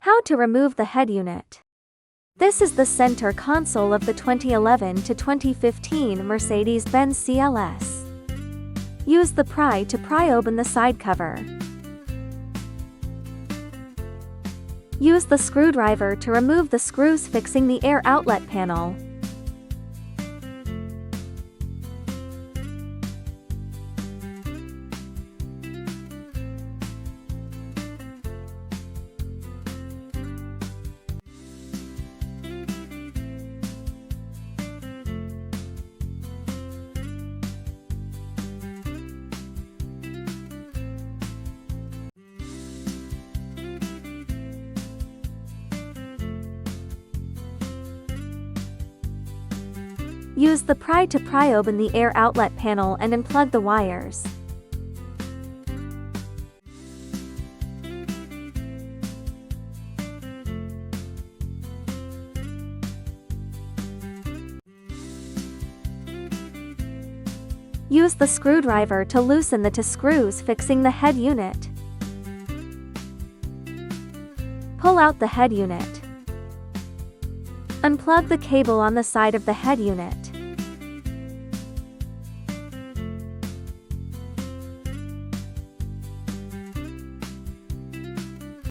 How to remove the head unit. This is the center console of the 2011 to 2015 Mercedes-Benz CLS. Use the pry to pry open the side cover. Use the screwdriver to remove the screws fixing the air outlet panel. Use the pry to pry open the air outlet panel and unplug the wires. Use the screwdriver to loosen the two screws fixing the head unit. Pull out the head unit. Unplug the cable on the side of the head unit.